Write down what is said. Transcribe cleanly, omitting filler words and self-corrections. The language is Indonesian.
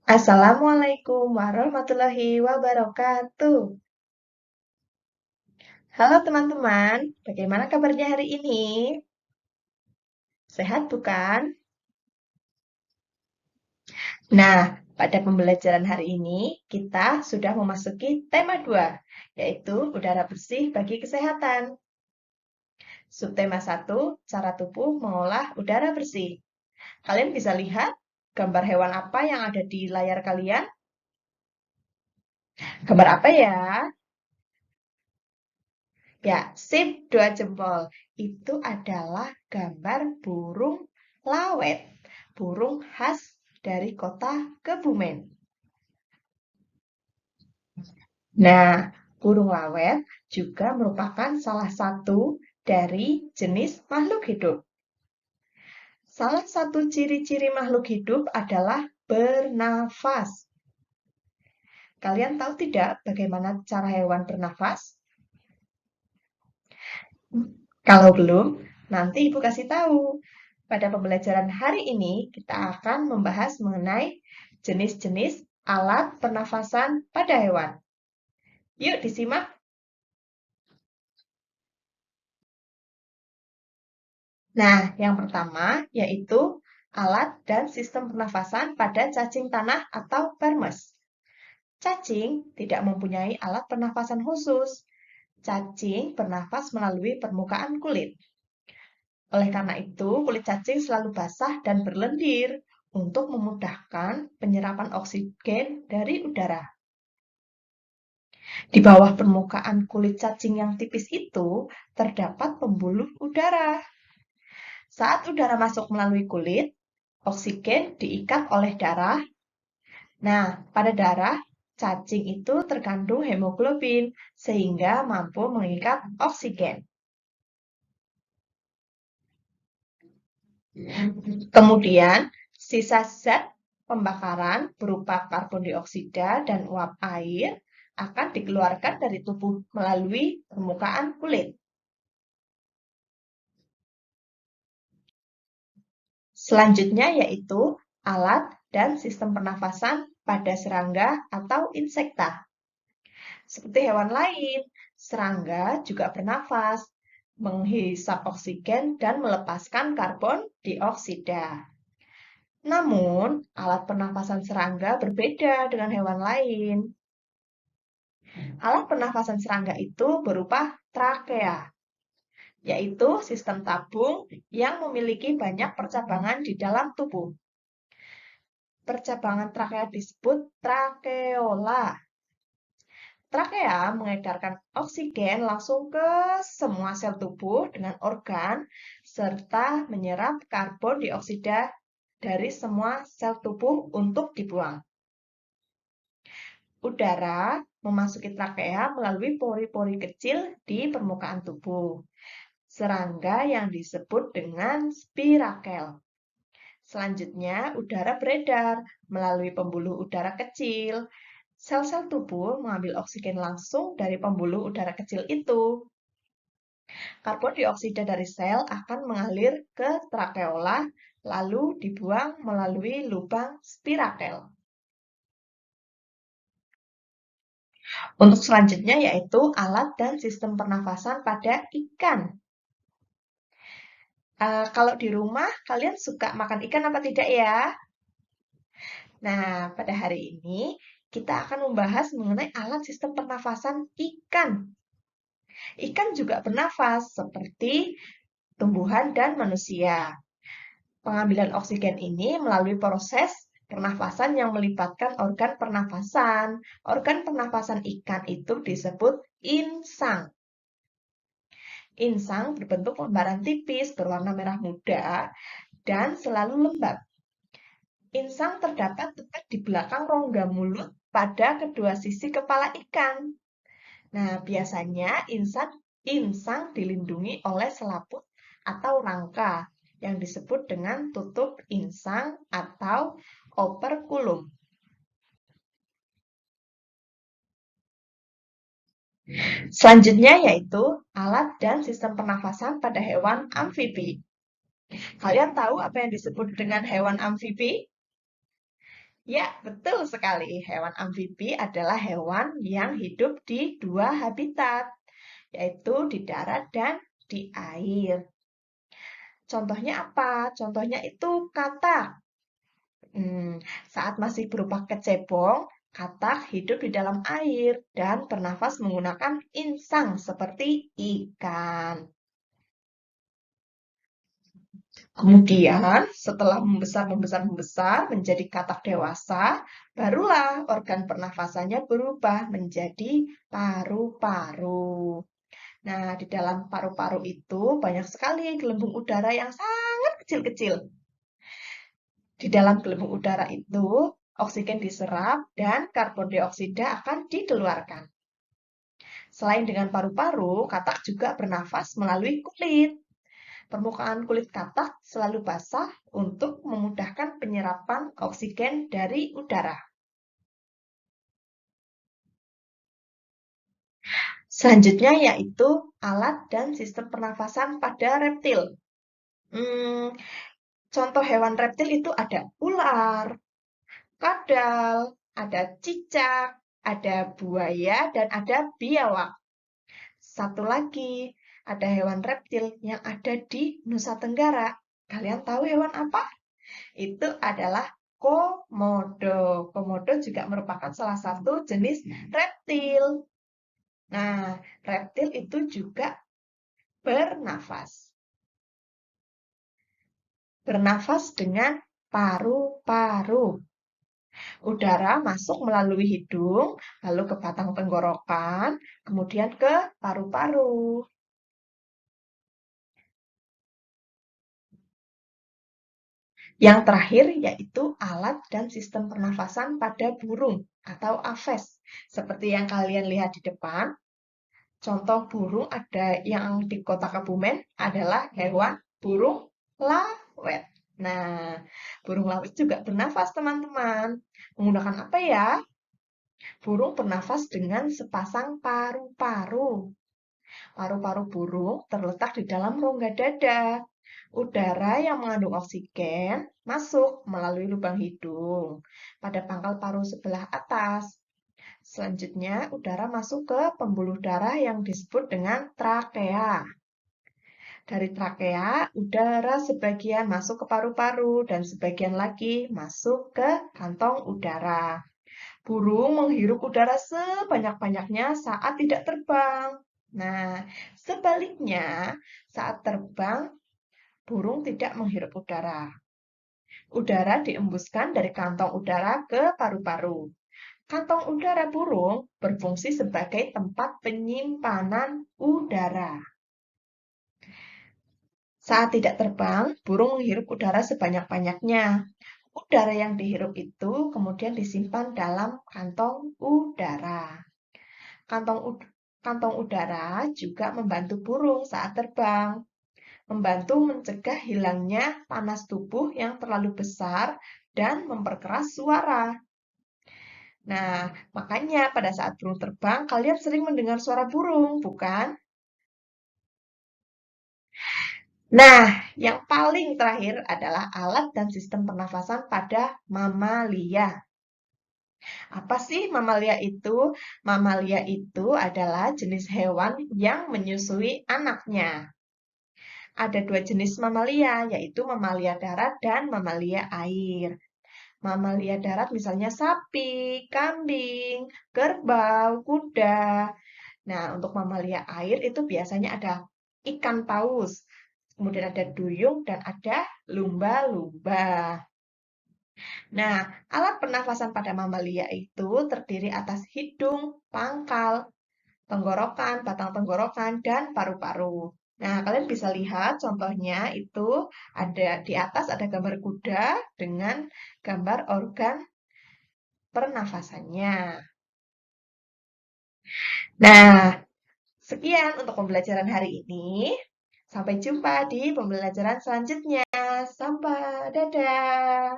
Assalamualaikum warahmatullahi wabarakatuh. Halo teman-teman, bagaimana kabarnya hari ini? Sehat bukan? Nah, pada pembelajaran hari ini kita sudah memasuki tema 2, yaitu udara bersih bagi kesehatan. Subtema 1, cara tubuh mengolah udara bersih. Kalian bisa lihat gambar hewan apa yang ada di layar kalian? Gambar apa ya? Ya, sip 2 jempol. Itu adalah gambar burung lawet. Burung khas dari kota Kebumen. Nah, burung lawet juga merupakan salah satu dari jenis makhluk hidup. Salah satu ciri-ciri makhluk hidup adalah bernafas. Kalian tahu tidak bagaimana cara hewan bernafas? Kalau belum, nanti Ibu kasih tahu. Pada pembelajaran hari ini, kita akan membahas mengenai jenis-jenis alat pernafasan pada hewan. Yuk disimak. Nah, yang pertama yaitu alat dan sistem pernafasan pada cacing tanah atau vermes. Cacing tidak mempunyai alat pernafasan khusus. Cacing bernafas melalui permukaan kulit. Oleh karena itu, kulit cacing selalu basah dan berlendir untuk memudahkan penyerapan oksigen dari udara. Di bawah permukaan kulit cacing yang tipis itu terdapat pembuluh udara. Saat udara masuk melalui kulit, oksigen diikat oleh darah. Nah, pada darah, cacing itu terkandung hemoglobin sehingga mampu mengikat oksigen. Kemudian, sisa zat pembakaran berupa karbon dioksida dan uap air akan dikeluarkan dari tubuh melalui permukaan kulit. Selanjutnya yaitu alat dan sistem pernafasan pada serangga atau insekta. Seperti hewan lain, serangga juga bernafas, menghisap oksigen dan melepaskan karbon dioksida. Namun, alat pernafasan serangga berbeda dengan hewan lain. Alat pernafasan serangga itu berupa trakea, yaitu sistem tabung yang memiliki banyak percabangan di dalam tubuh. Percabangan trakea disebut trakeola. Trakea mengedarkan oksigen langsung ke semua sel tubuh dengan organ, serta menyerap karbon dioksida dari semua sel tubuh untuk dibuang. Udara memasuki trakea melalui pori-pori kecil di permukaan tubuh. Serangga yang disebut dengan spirakel. Selanjutnya, udara beredar melalui pembuluh udara kecil. Sel-sel tubuh mengambil oksigen langsung dari pembuluh udara kecil itu. Karbon dioksida dari sel akan mengalir ke trakeola, lalu dibuang melalui lubang spirakel. Untuk selanjutnya yaitu alat dan sistem pernafasan pada ikan. Kalau di rumah, kalian suka makan ikan apa tidak ya? Nah, pada hari ini kita akan membahas mengenai alat sistem pernafasan ikan. Ikan juga bernafas seperti tumbuhan dan manusia. Pengambilan oksigen ini melalui proses pernafasan yang melibatkan organ pernafasan. Organ pernafasan ikan itu disebut insang. Insang berbentuk lembaran tipis berwarna merah muda dan selalu lembab. Insang terdapat tepat di belakang rongga mulut pada kedua sisi kepala ikan. Nah, biasanya insang dilindungi oleh selaput atau rangka yang disebut dengan tutup insang atau operkulum. Selanjutnya yaitu alat dan sistem pernafasan pada hewan amfibi. Kalian tahu apa yang disebut dengan hewan amfibi? Ya, betul sekali. Hewan amfibi adalah hewan yang hidup di dua habitat, yaitu di darat dan di air. Contohnya apa? Contohnya itu katak. Hmm, saat masih berupa kecebong, katak hidup di dalam air dan bernafas menggunakan insang seperti ikan. Kemudian, setelah membesar menjadi katak dewasa, barulah organ pernafasannya berubah menjadi paru-paru. Nah, di dalam paru-paru itu banyak sekali gelembung udara yang sangat kecil-kecil. Di dalam gelembung udara itu, oksigen diserap dan karbon dioksida akan dikeluarkan. Selain dengan paru-paru, katak juga bernafas melalui kulit. Permukaan kulit katak selalu basah untuk memudahkan penyerapan oksigen dari udara. Selanjutnya yaitu alat dan sistem pernafasan pada reptil. Hmm, contoh hewan reptil itu ada ular, kadal, ada cicak, ada buaya, dan ada biawak. Satu lagi, ada hewan reptil yang ada di Nusa Tenggara. Kalian tahu hewan apa? Itu adalah komodo. Komodo juga merupakan salah satu jenis reptil. Nah, reptil itu juga bernafas. Bernafas dengan paru-paru. Udara masuk melalui hidung, lalu ke batang tenggorokan, kemudian ke paru-paru. Yang terakhir yaitu alat dan sistem pernafasan pada burung atau aves. Seperti yang kalian lihat di depan, contoh burung ada yang di kota Kebumen adalah hewan burung lawet. Nah, burung lawet juga bernafas, teman-teman. Menggunakan apa ya? Burung bernafas dengan sepasang paru-paru. Paru-paru burung terletak di dalam rongga dada. Udara yang mengandung oksigen masuk melalui lubang hidung pada pangkal paru sebelah atas. Selanjutnya, udara masuk ke pembuluh darah yang disebut dengan trakea. Dari trakea, udara sebagian masuk ke paru-paru dan sebagian lagi masuk ke kantong udara. Burung menghirup udara sebanyak-banyaknya saat tidak terbang. Nah, sebaliknya, saat terbang, burung tidak menghirup udara. Udara diembuskan dari kantong udara ke paru-paru. Kantong udara burung berfungsi sebagai tempat penyimpanan udara. Saat tidak terbang, burung menghirup udara sebanyak-banyaknya. Udara yang dihirup itu kemudian disimpan dalam kantong udara. Kantong udara juga membantu burung saat terbang, membantu mencegah hilangnya panas tubuh yang terlalu besar dan memperkeras suara. Nah, makanya pada saat burung terbang, kalian sering mendengar suara burung, bukan? Nah, yang paling terakhir adalah alat dan sistem pernafasan pada mamalia. Apa sih mamalia itu? Mamalia itu adalah jenis hewan yang menyusui anaknya. Ada dua jenis mamalia, yaitu mamalia darat dan mamalia air. Mamalia darat misalnya sapi, kambing, kerbau, kuda. Nah, untuk mamalia air itu biasanya ada ikan paus, kemudian ada duyung, dan ada lumba-lumba. Nah, alat pernafasan pada mamalia itu terdiri atas hidung, pangkal, tenggorokan, batang tenggorokan, dan paru-paru. Nah, kalian bisa lihat contohnya itu ada di atas ada gambar kuda dengan gambar organ pernafasannya. Nah, sekian untuk pembelajaran hari ini. Sampai jumpa di pembelajaran selanjutnya. Sampai dadah.